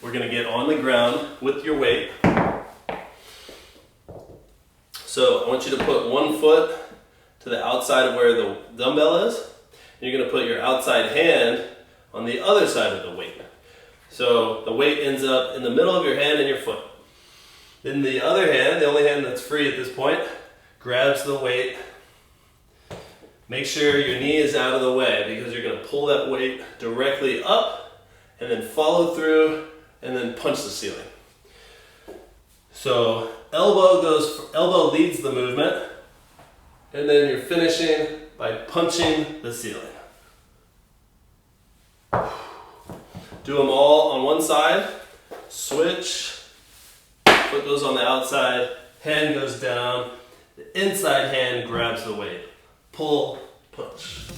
we're gonna get on the ground with your weight. So I want you to put one foot to the outside of where the dumbbell is. And you're gonna put your outside hand on the other side of the weight. So the weight ends up in the middle of your hand and your foot. Then the other hand, the only hand that's free at this point, grabs the weight. Make sure your knee is out of the way because you're gonna pull that weight directly up and then follow through and then punch the ceiling. So elbow leads the movement, and then you're finishing by punching the ceiling. Do them all on one side, switch, foot goes on the outside, hand goes down, the inside hand grabs the weight. Pull, punch.